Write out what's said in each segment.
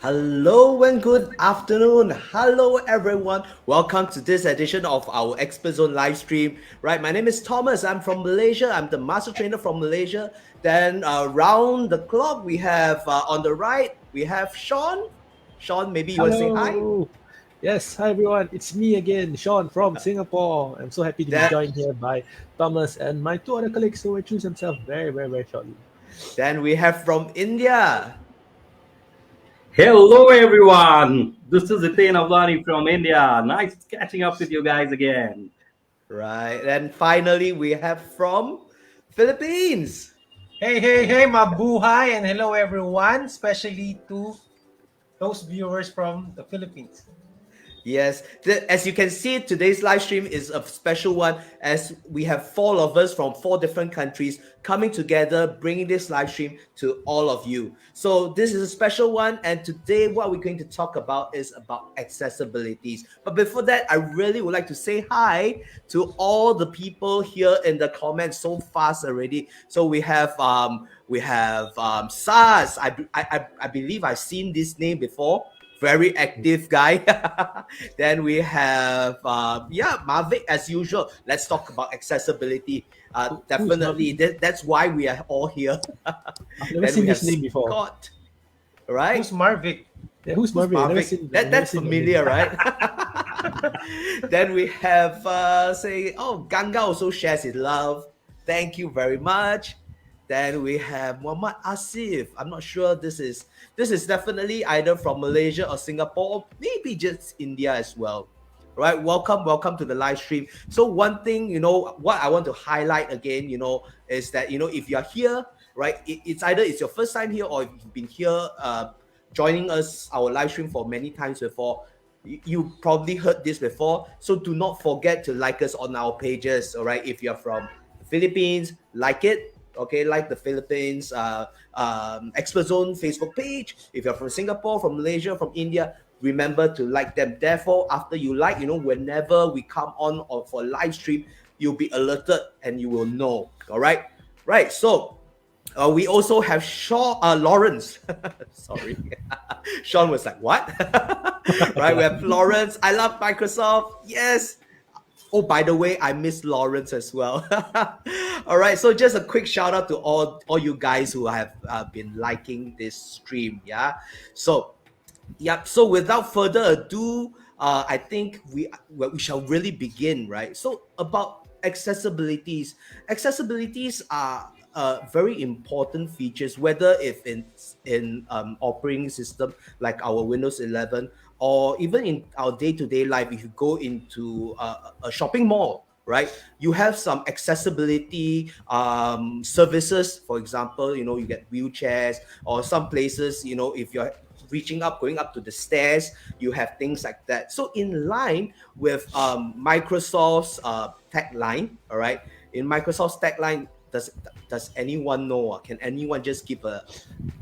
Hello and good afternoon. Hello everyone. Welcome to this edition of our EXPERTZONE Livestream. Right, my name is Thomas. I'm from Malaysia. I'm the master trainer from Malaysia. Then round the clock, we have on the right, we have Shawn. Shawn, maybe you want to say hi? Hello. Yes, hi everyone. It's me again, Shawn from Singapore. I'm so happy to be Then, joined here by Thomas and my two other colleagues who will introduce themselves very shortly. then we have from India. Hello everyone, this is Hiten from India. Nice catching up with you guys again. Right. And finally, we have from Philippines. Hey, mabuhay and hello everyone, especially to those viewers from the Philippines. Yes, as you can see, today's live stream is a special one as we have four of us from four different countries coming together, bringing this live stream to all of you. So this is a special one, and today what we're going to talk about is about accessibilities. But before that, I really would like to say hi to all the people here in the comments so fast already. So we have Saz. I believe I've seen this name before. Very active guy. Then we have Mavic as usual. Let's talk about accessibility. Definitely that's why we are all here. I've never seen this name before. Scott, right? Who's Marvic? Yeah, who's Marvin? Mavic? That's familiar, right? Then we have Ganga also shares his love. Thank you very much. Then we have Muhammad Asif. I'm not sure this is definitely either from Malaysia or Singapore, or maybe just India as well. Right? Welcome to the live stream. So one thing, what I want to highlight again, is that if you're here, right, it's either it's your first time here or if you've been here joining us our live stream for many times before. You probably heard this before, so do not forget to like us on our pages. All right, if you're from the Philippines, like it. Okay, like the Philippines EXPERTZONE Facebook page. If you're from Singapore, from Malaysia, from India, remember to like them. Therefore, after you like, whenever we come on or for live stream, you'll be alerted and you will know. All right, right. So we also have Lawrence. Sorry, Shawn was like, what? Right, we have Lawrence. I love Microsoft. Yes. Oh, by the way, I miss Lawrence as well. All right, so just a quick shout out to all you guys who have been liking this stream. Yeah. So without further ado, I think we shall really begin, right? So about accessibilities are very important features, whether if it's in operating system like our Windows 11, or even in our day-to-day life. If you go into a shopping mall, right, you have some accessibility services. For example, you get wheelchairs, or some places, if you're going up to the stairs, you have things like that. So in line with Microsoft's tagline, all right, in Microsoft's tagline, does anyone know? Can anyone just give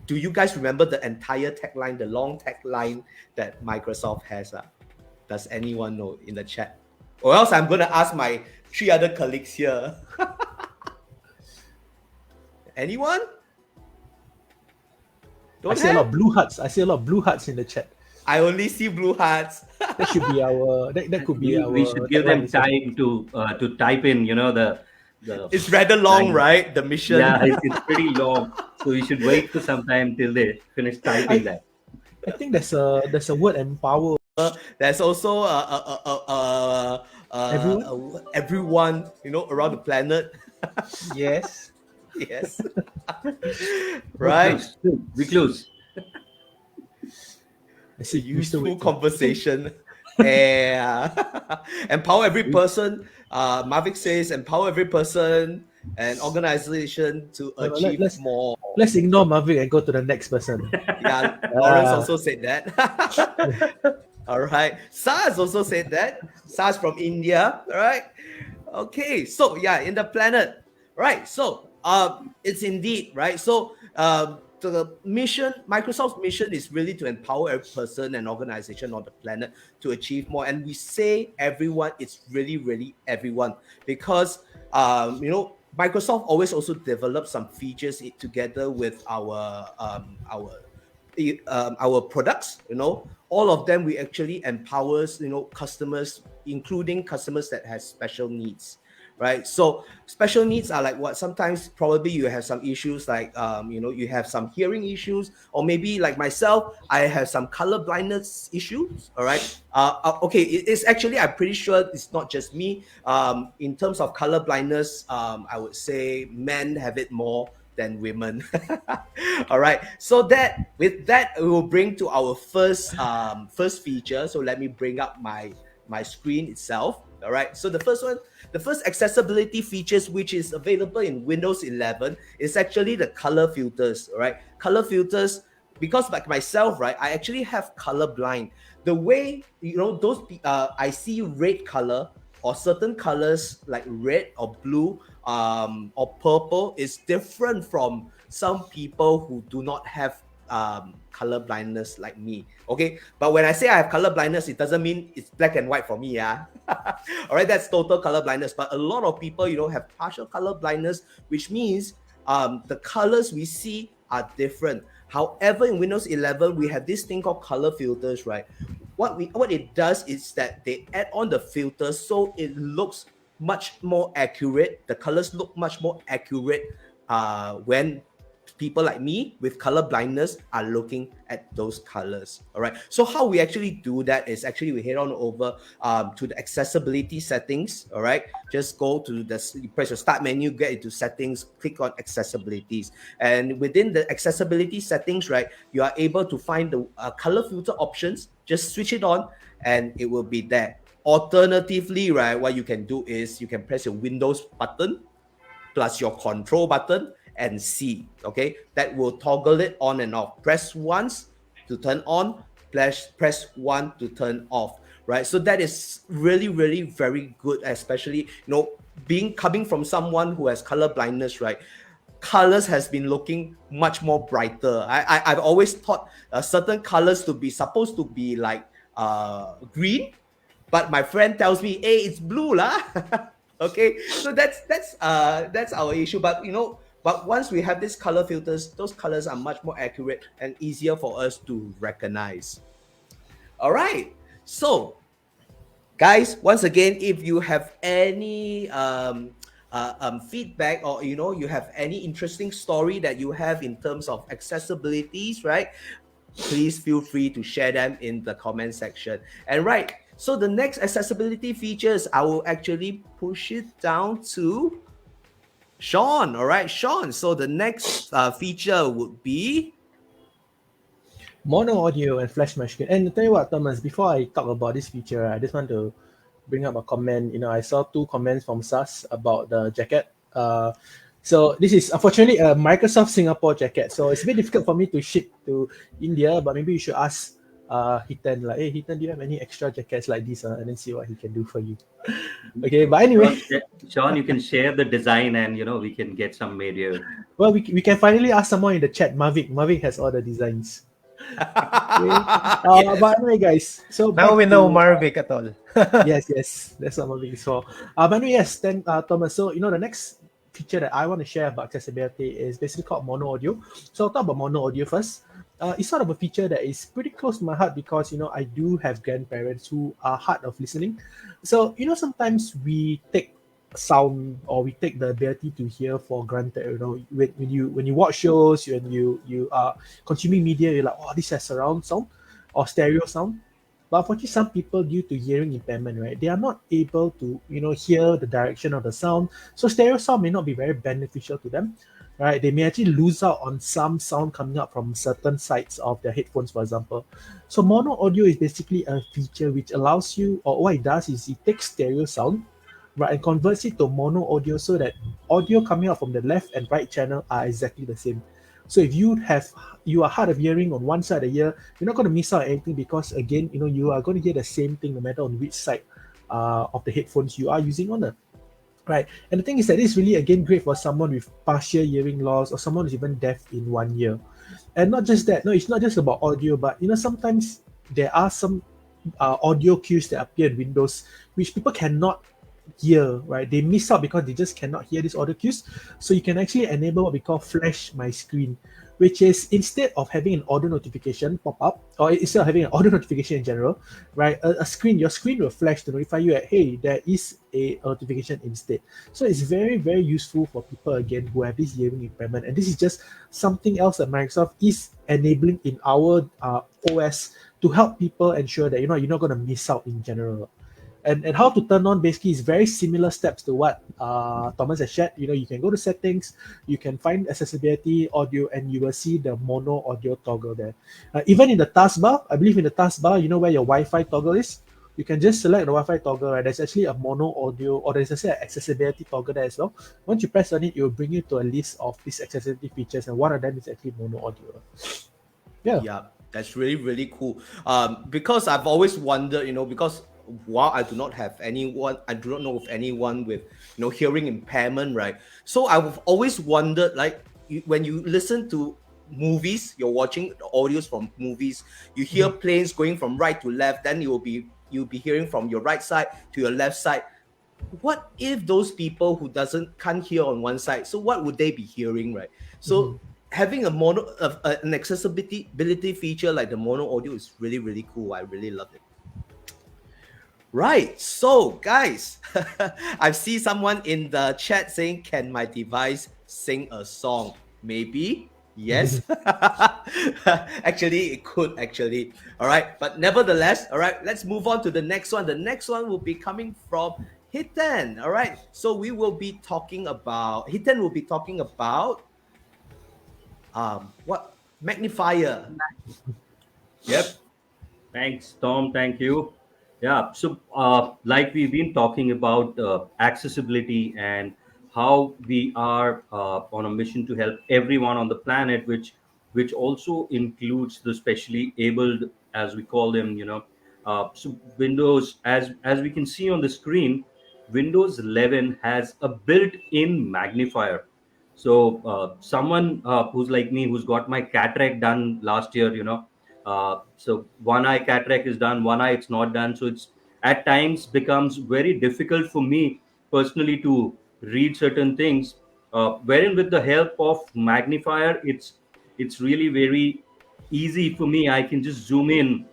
do you guys remember the entire tagline, the long tagline that Microsoft has? Does anyone know in the chat? Or else I'm going to ask my three other colleagues here. Anyone? I see a lot of blue hearts. I see a lot of blue hearts in the chat. I only see blue hearts. That should be our. That could be our. We should give them time to type in. The it's rather long, right? The mission. Yeah, it's pretty long. So we should wait for some time till they finish typing that. I think there's a word empower. There's also everyone around the planet. Yes. Yes. Right. We close. It's a useful conversation. Empower every person. Mavic says empower every person and organization to achieve more. Let's ignore Mavic and go to the next person. Yeah, Lawrence also said that. All right. Saz also said that. Saz from India. All right. Okay. So in the planet. Right. So it's indeed right. So the mission, Microsoft's mission is really to empower every person and organization on the planet to achieve more. And we say everyone, it's really, really everyone, because Microsoft always also develops some features together with our our products, all of them we actually empowers, customers, including customers that has special needs, right? So special needs are like what? Sometimes probably you have some issues like you have some hearing issues, or maybe like myself, I have some color blindness issues. All right. Okay, it's actually, I'm pretty sure it's not just me. In terms of color blindness, I would say men have it more than women. All right. So with that, we will bring to our first feature. So let me bring up my screen itself. All right. So the first accessibility features which is available in Windows 11 is actually the color filters. All right. Color filters, because like myself, right, I actually have color blind. The way I see red color or certain colors like red or blue or purple is different from some people who do not have color blindness like me. Okay, but when I say I have color blindness, it doesn't mean it's black and white for me. Yeah. All right, that's total color blindness. But a lot of people, have partial color blindness, which means the colors we see are different. However, in Windows 11, we have this thing called color filters, right? What it does is that they add on the filters so it looks much more accurate. The colors look much more accurate when people like me with color blindness are looking at those colors. All right. So how we actually do that is actually we head on over to the accessibility settings. All right. Just go to you press your start menu, get into settings, click on accessibilities, and within the accessibility settings, right, you are able to find the color filter options. Just switch it on, and it will be there. Alternatively, right, what you can do is you can press your Windows button plus your control button and C. Okay, that will toggle it on and off. Press once to turn on, press one to turn off, right? So that is really, really very good, especially coming from someone who has color blindness, right? Colors has been looking much more brighter. I've always thought certain colors to be supposed to be like green, but my friend tells me, hey, it's blue lah. Okay, so that's our issue. But once we have these color filters, those colors are much more accurate and easier for us to recognize. All right. So, guys, once again, if you have any feedback, or you have any interesting story that you have in terms of accessibilities, right, please feel free to share them in the comment section. And right, so the next accessibility features, I will actually push it down to Shawn. All right, Shawn. So the next feature would be mono audio and flash my screen. And tell you what, Thomas, before I talk about this feature, I just want to bring up a comment. I saw 2 comments from Sas about the jacket. So this is unfortunately a Microsoft Singapore jacket. So it's a bit difficult for me to ship to India, but maybe you should ask Hiten, like, hey Hiten, do you have any extra jackets like this? And then see what he can do for you. Okay, but anyway. Shawn, you can share the design and we can get some made here. Well, we can finally ask someone in the chat. Mavic has all the designs. Okay. But anyway, guys. So now we know Marvic at all. yes, that's what Mavic is for. But anyway, yes, then Thomas. So the next feature that I want to share about accessibility is basically called mono audio. So I'll talk about mono audio first. It's sort of a feature that is pretty close to my heart because I do have grandparents who are hard of listening. So sometimes we take sound, or we take the ability to hear for granted. When you watch shows, when you are consuming media, you're like, oh, this has surround sound or stereo sound. But unfortunately, some people, due to hearing impairment, right, they are not able to hear the direction of the sound. So stereo sound may not be very beneficial to them, right? They may actually lose out on some sound coming up from certain sides of their headphones, for example. So mono audio is basically a feature which allows you, or what it does is it takes stereo sound, right, and converts it to mono audio so that audio coming out from the left and right channel are exactly the same. So if you are hard of hearing on one side of the ear, you're not going to miss out anything because again, you are going to hear the same thing no matter on which side of the headphones you are using on the right. And the thing is that it's really again great for someone with partial hearing loss or someone who's even deaf in one ear. And not just that, no, it's not just about audio, but sometimes there are some audio cues that appear in Windows which people cannot hear, right? They miss out because they just cannot hear these audio cues. So you can actually enable what we call flash my screen, which is instead of having an audio notification pop up, or instead of having an audio notification in general, right, your screen will flash to notify you that, hey, there is a notification instead. So it's very, very useful for people, again, who have this hearing impairment. And this is just something else that Microsoft is enabling in our OS to help people ensure that, you're not going to miss out in general. And how to turn on basically is very similar steps to what Thomas has shared. You can go to settings, you can find accessibility audio, and you will see the mono audio toggle there. Even in the taskbar, I believe in the taskbar, where your Wi-Fi toggle is, you can just select the Wi-Fi toggle, right? There's actually a mono audio, or there's actually an accessibility toggle there as well. Once you press on it, it will bring you to a list of these accessibility features, and one of them is actually mono audio. Yeah, that's really, really cool. Because I've always wondered, because while I do not know of anyone with hearing impairment, right? So I've always wondered, like, when you listen to movies, you're watching audios from movies, you hear planes going from right to left, then you'll be hearing from your right side to your left side. What if those people who can't hear on one side? So what would they be hearing, right? So having an accessibility feature like the mono audio is really, really cool. I really love it. Right, so guys, I see someone in the chat saying, can my device sing a song? Maybe, yes. Actually, it could actually. All right, but nevertheless, all right, let's move on to the next one. The next one will be coming from Hiten. All right, so Hiten will be talking about what? Magnifier. Yep. Thanks, Tom. Thank you. Yeah. So, like we've been talking about accessibility and how we are on a mission to help everyone on the planet, which also includes the specially abled, as we call them. So Windows, as we can see on the screen, Windows 11 has a built-in magnifier. So someone who's like me, who's got my cataract done last year, so one eye cataract is done, one eye it's not done. So it's at times becomes very difficult for me personally to read certain things. Wherein with the help of magnifier, it's really very easy for me. I can just zoom in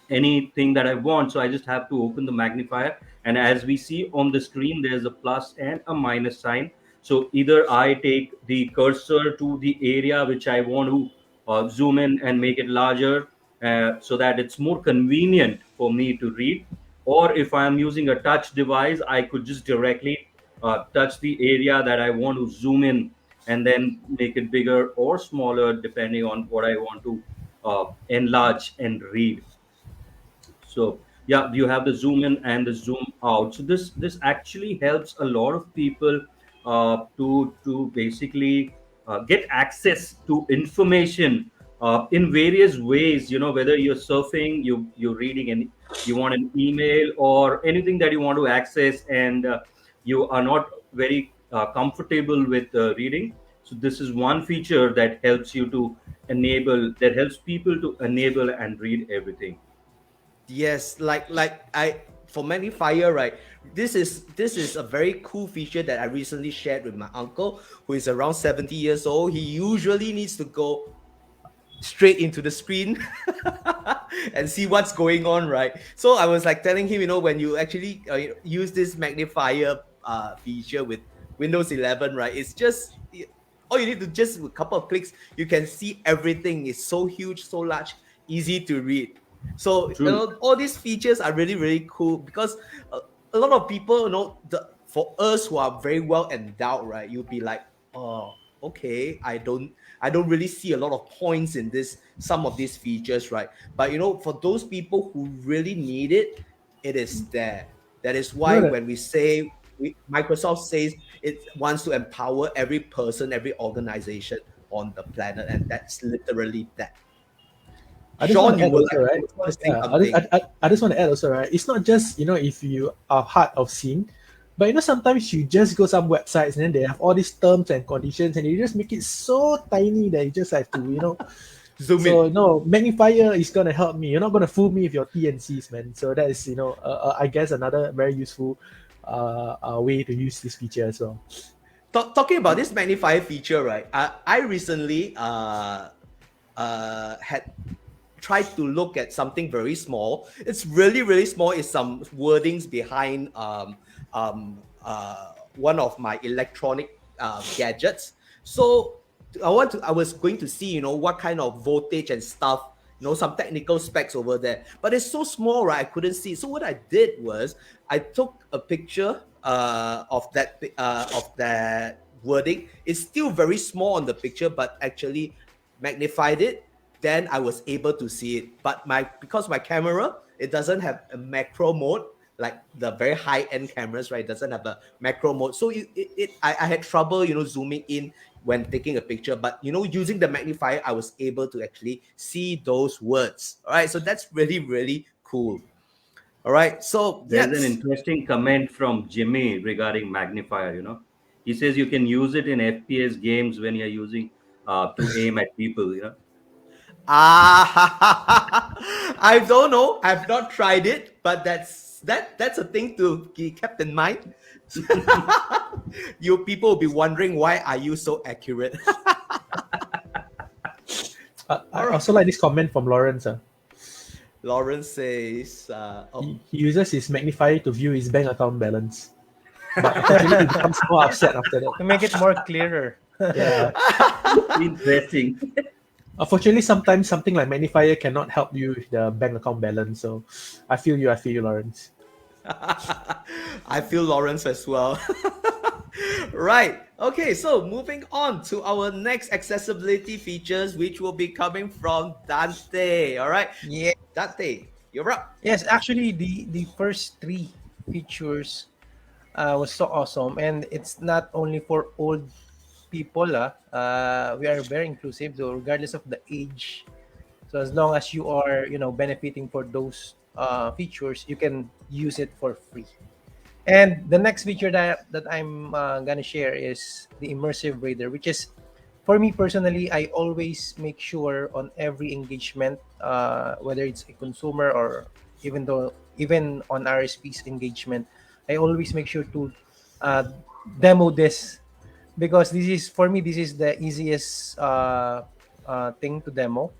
anything that I want. So I just have to open the magnifier. And as we see on the screen, there's a plus and a minus sign. So either I take the cursor to the area which I want to zoom in and make it larger so that it's more convenient for me to read. Or if I'm using a touch device, I could just directly touch the area that I want to zoom in and then make it bigger or smaller depending on what I want to enlarge and read. So yeah, you have the zoom in and the zoom out. So this actually helps a lot of people to basically get access to information in various ways. Whether you're surfing, you're reading, and you want an email or anything that you want to access, and you are not very comfortable with reading. So this is one feature that helps people to enable and read everything. Yes, like I for Magnifier, right? This is a very cool feature that I recently shared with my uncle, who is around 70 years old. He usually needs to go straight into the screen and see what's going on, right? So I was like telling him, when you actually use this magnifier feature with Windows 11, right? It's just all you need to just with a couple of clicks, you can see everything. It's so huge, so large, easy to read. So all these features are really, really cool because a lot of people, for us who are very well endowed, right? You'll be like, oh, okay, I don't really see a lot of points in some of these features, right? But for those people who really need it, it is there. That is why when we say Microsoft says it wants to empower every person, every organization on the planet, and that's literally that. Shawn, you will right? I just want to add also, right? It's not just if you are hard of seeing, but sometimes you just go some websites and then they have all these terms and conditions, and you just make it so tiny that you just have to zoom in. So no, magnifier is gonna help me. You're not gonna fool me with your TNCs, man. So that is I guess another very useful way to use this feature as well. talking about this magnifier feature, right? I recently had tried to look at something very small. It's really, really small. It's some wordings behind one of my electronic gadgets. So I was going to see, what kind of voltage and stuff, some technical specs over there. But it's so small, right? I couldn't see. So what I did was I took a picture of that wording. It's still very small on the picture, but actually magnified it. Then I was able to see it. But because my camera, it doesn't have a macro mode like the very high end cameras, right? It doesn't have a macro mode. So I had trouble, zooming in when taking a picture. But using the magnifier, I was able to actually see those words. All right. So that's really, really cool. All right. So There's an yes. interesting comment from Jimmy regarding magnifier. He says you can use it in FPS games when you're using to aim at people. I don't know. I've not tried it, but that's a thing to be kept in mind. You people will be wondering, why are you so accurate? I also like this comment from Lawrence. Lawrence says, He uses his magnifier to view his bank account balance. But actually he becomes more upset after that. To make it more clearer. Yeah. Interesting. Unfortunately, sometimes something like magnifier cannot help you with the bank account balance. So I feel you, Lawrence. I feel Lawrence as well. Right. Okay, so moving on to our next accessibility features, which will be coming from Dante. All right. Yeah. Dante, you're up. Yes, actually, the first three features was so awesome, and it's not only for old people. We are very inclusive, so regardless of the age, so as long as you are, benefiting for those features, you can use it for free. And the next feature that I'm gonna share is the immersive reader, which is, for me personally, I always make sure on every engagement, whether it's a consumer or even on RSP's engagement, I always make sure to uh, demo this, because this is, for me, this is the easiest thing to demo.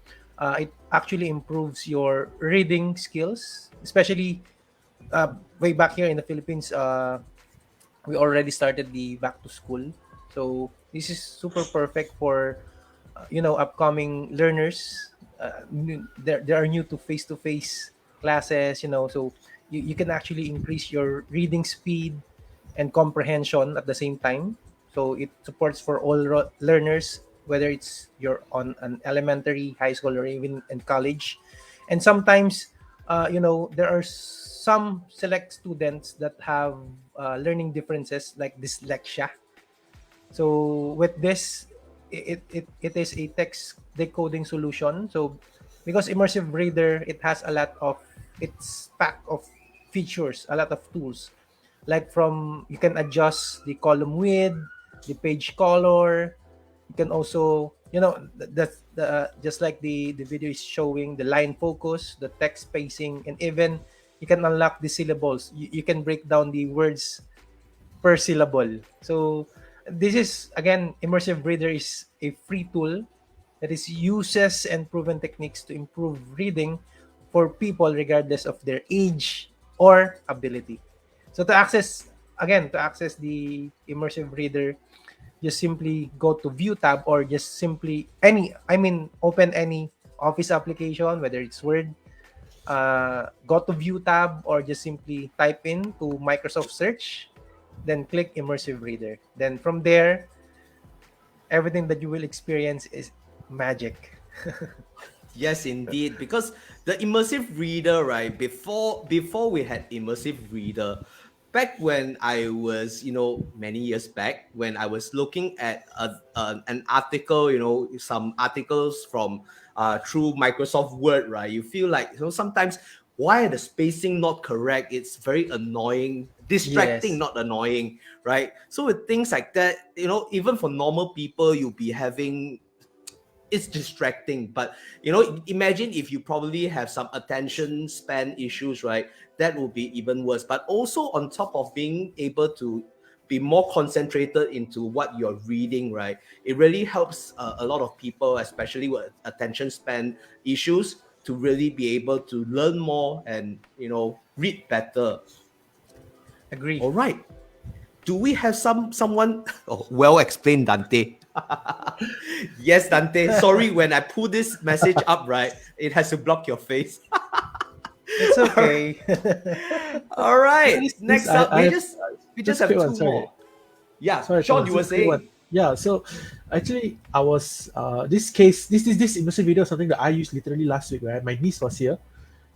It actually improves your reading skills, especially way back here in the Philippines. We already started the back to school, so this is super perfect for upcoming learners. They are new to face classes, so you can actually increase your reading speed and comprehension at the same time. So it supports for all learners, whether it's you're on an elementary, high school, or even in college. And sometimes, there are some select students that have learning differences like dyslexia. So with this, it is a text decoding solution. So because immersive reader, it has a lot of, it's pack of features, a lot of tools. Like, from, you can adjust the column width, the page color. You can also, the just like the video is showing, the line focus, the text spacing, and even you can unlock the syllables. You can break down the words per syllable. So this is, again, immersive reader is a free tool that is uses and proven techniques to improve reading for people regardless of their age or ability. So to access the immersive reader, just simply go to view tab, or just simply open any office application, whether it's Word, go to view tab, or just simply type in to Microsoft search, then click immersive reader. Then from there, everything that you will experience is magic. Yes, indeed. Because the immersive reader, right? Before we had immersive reader, back when I was, many years back, when I was looking at an article, some articles from through Microsoft Word, right? You feel like, sometimes, why are the spacing not correct? It's very annoying, distracting, Yes. not annoying, right? So with things like that, even for normal people, you'll be having, it's distracting. But imagine if you probably have some attention span issues, right? That will be even worse. But also, on top of being able to be more concentrated into what you're reading, right? It really helps a lot of people, especially with attention span issues, to really be able to learn more and, you know, read better. Agree. All right. Do we have someone? Oh, well explained, Dante. Yes, Dante. Sorry, when I pull this message up, right, it has to block your face. It's okay. All right. Next up, we just have quick two one, sorry. more. Yeah, Sorry, Shawn, Thomas, you were just quick one. saying. Yeah, so actually I was this immersive video is something that I used literally last week, right? My niece was here.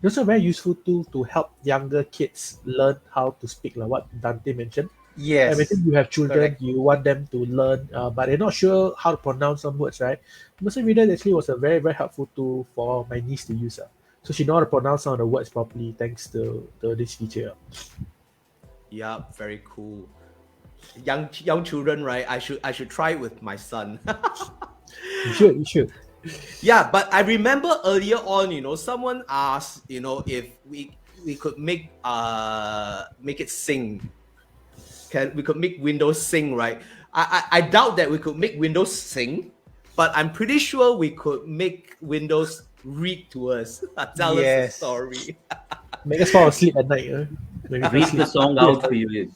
It's also a very useful tool to help younger kids learn how to speak, like what Dante mentioned. Yes. Every time you have children, Correct. you want them to learn, but they're not sure how to pronounce some words, right? Immersive reader actually was a very, very helpful tool for my niece to use. So she know how to pronounce some of the words properly thanks to this feature. Yeah, very cool. Young children, right? I should try it with my son. You should. Yeah, but I remember earlier on, you know, someone asked, you know, if we could make it sing. We could make Windows sing, right? I doubt that we could make Windows sing, but I'm pretty sure we could make Windows read to us, tell us a Yes. story. Make us fall asleep at night. When we Read fall the asleep. song out for you.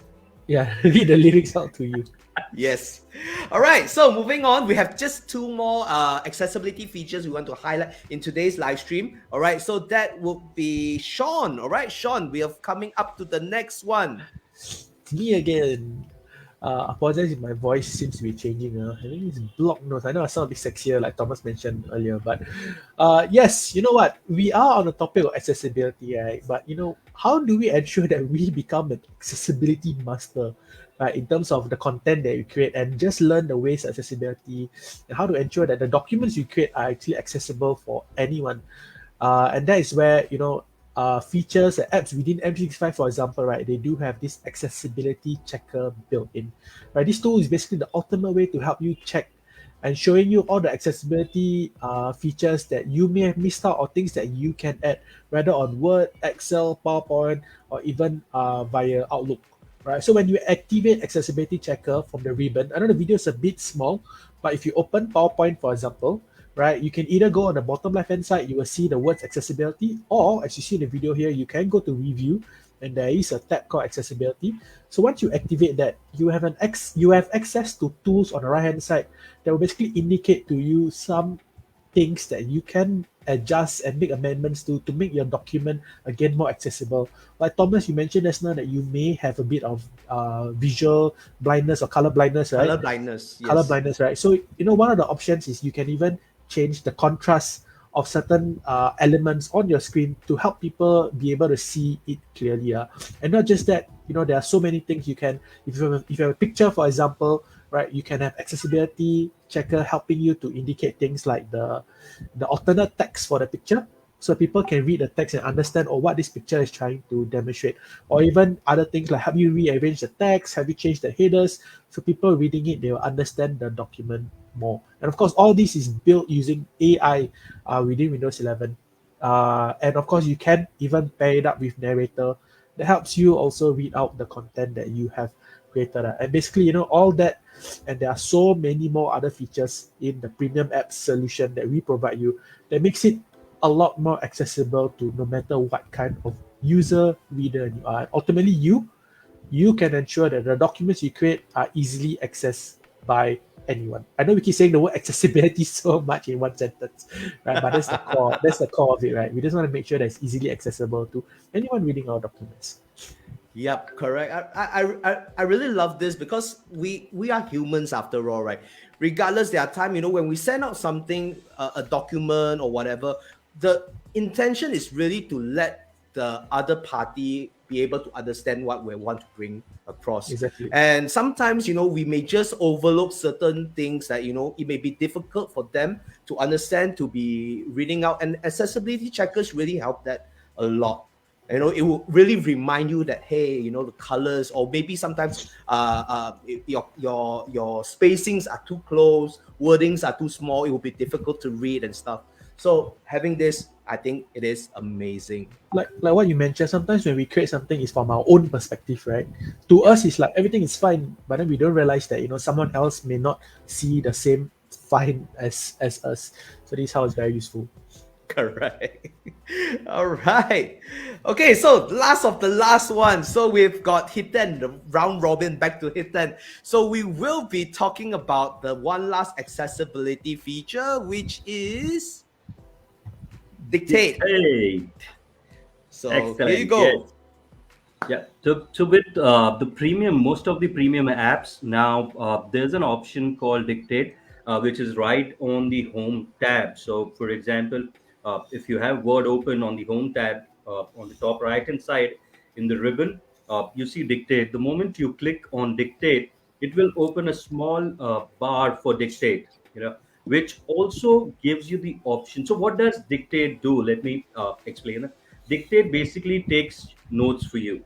Yeah, read the lyrics out to you. Yes. All right. So moving on, we have just two more accessibility features we want to highlight in today's live stream. All right. So that would be Shawn. All right, Shawn, we are coming up to the next one. It's me again. Apologize if my voice seems to be changing. I think it's blocked nose. I know I sound a bit sexier, like Thomas mentioned earlier, but yes, you know what? We are on the topic of accessibility, right? But you know, how do we ensure that we become an accessibility master, right? In terms of the content that we create and just learn the ways of accessibility and how to ensure that the documents you create are actually accessible for anyone. And that is where, you know, features and apps within M365, for example, right, they do have this accessibility checker built in. Right, this tool is basically the ultimate way to help you check and showing you all the accessibility features that you may have missed out or things that you can add, whether on Word, Excel, PowerPoint, or even via Outlook. Right, so when you activate accessibility checker from the ribbon, I know the video is a bit small, but if you open PowerPoint, for example, right, you can either go on the bottom left hand side, you will see the words accessibility, or as you see in the video here, you can go to review and there is a tab called accessibility. So once you activate that, you have access to tools on the right hand side that will basically indicate to you some things that you can adjust and make amendments to make your document again more accessible. Like Thomas, you mentioned just now that you may have a bit of visual blindness or color blindness, right? Color blindness. Yes. Color blindness, right? So you know, one of the options is you can even change the contrast of certain elements on your screen to help people be able to see it clearly. And not just that, you know, there are so many things you can, if you have a picture, for example, right, you can have accessibility checker helping you to indicate things like the alternate text for the picture, so people can read the text and understand what this picture is trying to demonstrate, or even other things like have you rearrange the text, have you changed the headers, so people reading it, they will understand the document more. And of course, all this is built using AI within Windows 11. And of course, you can even pair it up with narrator that helps you also read out the content that you have created. And basically, you know, all that, and there are so many more other features in the premium apps solution that we provide you that makes it a lot more accessible to no matter what kind of user reader you are. Ultimately, you can ensure that the documents you create are easily accessed by anyone. I know we keep saying the word accessibility so much in one sentence, right? But that's the core. That's the core of it, right? We just want to make sure that it's easily accessible to anyone reading our documents. Yep, correct. I really love this because we are humans after all, right? Regardless there are time, you know, when we send out something, a document or whatever, the intention is really to let the other party be able to understand what we want to bring across. Exactly. And sometimes, you know, we may just overlook certain things that, you know, it may be difficult for them to understand, to be reading out, and accessibility checkers really help that a lot. You know, it will really remind you that, hey, you know, the colors, or maybe sometimes your spacings are too close, wordings are too small, it will be difficult to read and stuff. So having this, I think it is amazing. Like what you mentioned, sometimes when we create something, it's from our own perspective, right? To us, it's like everything is fine, but then we don't realize that someone else may not see the same fine as us. So this is how it's very useful. Correct. All right. Okay, so last of the last one. So we've got Hiten, the round robin, back to Hiten. So we will be talking about the one last accessibility feature, which is dictate. So Excellent. here you go. Yes. Yeah. So with the premium, most of the premium apps now, there's an option called Dictate, which is right on the home tab. So, for example, if you have Word open on the home tab, on the top right hand side in the ribbon, you see Dictate. The moment you click on Dictate, it will open a small bar for Dictate. Which also gives you the option. So, what does Dictate do? Let me explain. Dictate basically takes notes for you.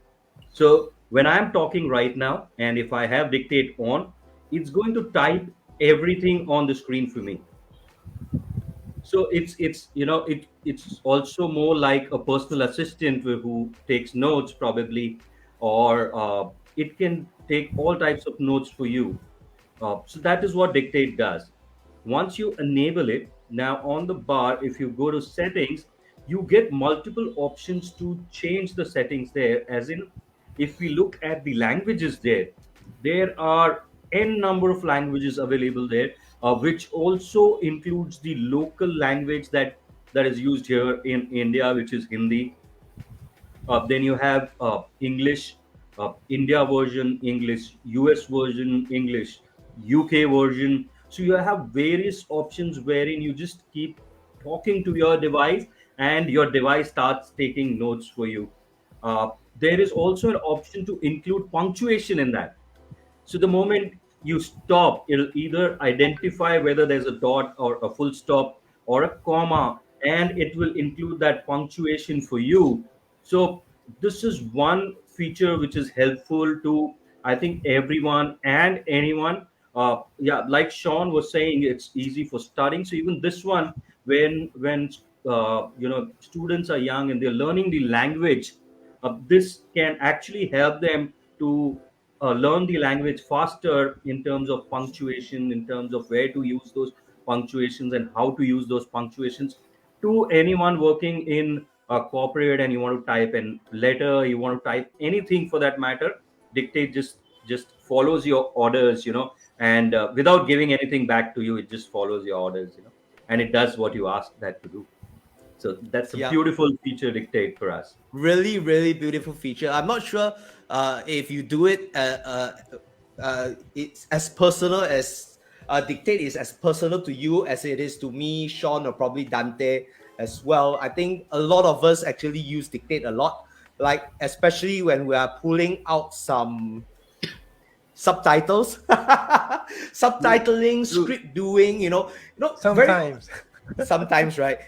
So when I'm talking right now, and if I have dictate on, it's going to type everything on the screen for me. So it's also more like a personal assistant who takes notes probably, or it can take all types of notes for you. So that is what dictate does. Once you enable it, now on the bar, if you go to settings, you get multiple options to change the settings there. As in, if we look at the languages there are n number of languages available there, which also includes the local language that is used here in India, which is Hindi. Then you have English, India version English, US version English, UK version. So you have various options wherein you just keep talking to your device, and your device starts taking notes for you. There is also an option to include punctuation in that. So the moment you stop, it'll either identify whether there's a dot or a full stop or a comma, and it will include that punctuation for you. So this is one feature which is helpful to, I think, everyone and anyone. Yeah, like Shawn was saying, it's easy for studying. So even this one, when students are young and they're learning the language, this can actually help them to learn the language faster in terms of punctuation, in terms of where to use those punctuations and how to use those punctuations. To anyone working in a corporate and you want to type a letter, you want to type anything for that matter, dictate just follows your orders, and without giving anything back to you, it just follows your orders, and it does what you ask that to do. So that's a Yeah. beautiful feature, dictate, for us. Really, really beautiful feature. I'm not sure if you do it. It's as personal as dictate is as personal to you as it is to me, Shawn, or probably Dante as well. I think a lot of us actually use dictate a lot, like especially when we are pulling out some subtitles, subtitling, script doing. Sometimes. Sometimes, right?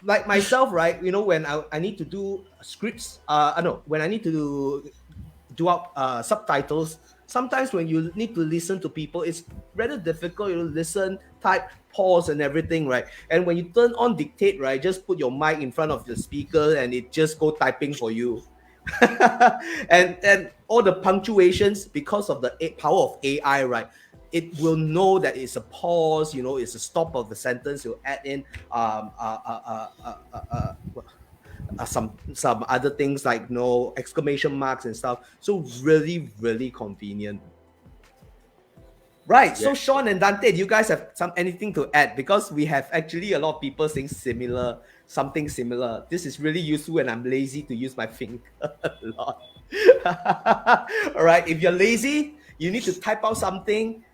Like myself, right? When I need to do scripts, when I need to do out subtitles, sometimes when you need to listen to people, it's rather difficult. You listen, type, pause, and everything, right? And when you turn on dictate, right, just put your mic in front of the speaker and it just go typing for you. and all the punctuations, because of the power of AI, right? It will know that it's a pause, it's a stop of the sentence. You'll add in some other things like exclamation marks and stuff. So really, really convenient. Right. So Yes. Shawn and Dante, do you guys have anything to add? Because we have actually a lot of people saying something similar. This is really useful, and I'm lazy to use my finger a lot. All right. If you're lazy, you need to type out something.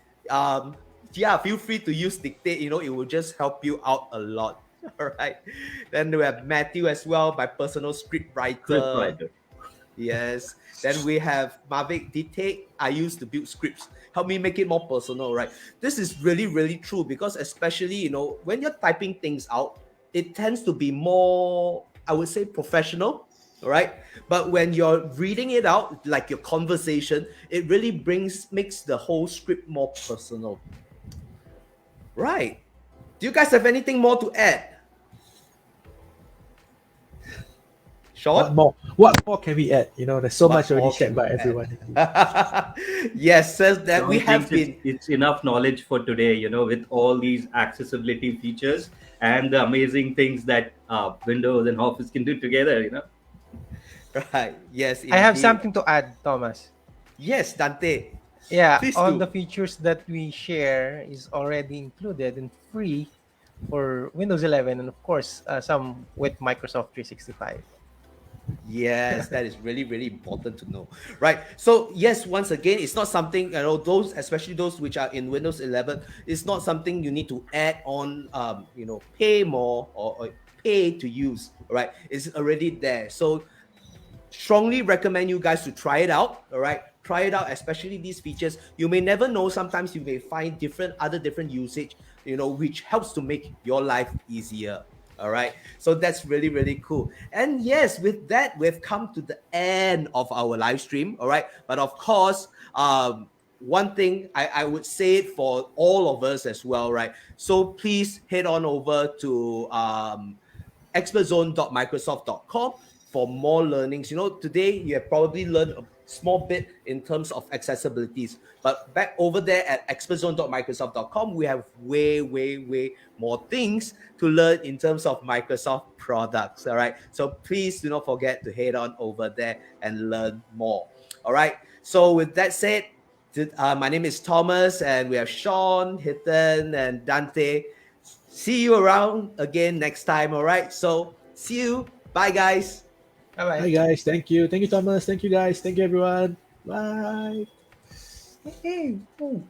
Feel free to use dictate. It will just help you out a lot. All right. Then we have Matthew as well, my personal script writer. Yes. Then we have Mavic Dictate. I used to build scripts. Help me make it more personal, right? This is really, really true, because especially, when you're typing things out, it tends to be more, I would say, professional, all right? But when you're reading it out, like your conversation, it really makes the whole script more personal. Right. Do you guys have anything more to add? Shawn? What more can we add? You know, there's so What much already more shared can by we everyone. add? Yes, so that we John have thinks been. it's enough knowledge for today, with all these accessibility features and the amazing things that Windows and Office can do together. Right. Yes, I have indeed. something to add, Thomas. Yes, Dante. Yeah, Please all the do. features that we share is already included and free for Windows 11, and of course, some with Microsoft 365. Yes, that is really, really important to know. Right. So yes, once again, it's not something, those, especially those which are in Windows 11, it's not something you need to add on, pay more or pay to use. Right. It's already there. So strongly recommend you guys to try it out. All right, try it out, especially these features. You may never know, sometimes you may find different usage, which helps to make your life easier. All right, so that's really, really cool. And yes, with that, we've come to the end of our live stream. All right, but of course, one thing I would say it for all of us as well, right? So please head on over to expertzone.microsoft.com for more learnings. Today you have probably learned a small bit in terms of accessibilities, but back over there at expertzone.microsoft.com, we have way, way, way more things to learn in terms of Microsoft products. All right. So please do not forget to head on over there and learn more. All right. So with that said, my name is Thomas, and we have Shawn, Hiten, and Dante. See you around again next time. All right. So see you. Bye, guys. Bye Hi bye. guys, thank you. Thank you, Thomas. Thank you guys. Thank you everyone. Bye. Hey, hey, oh.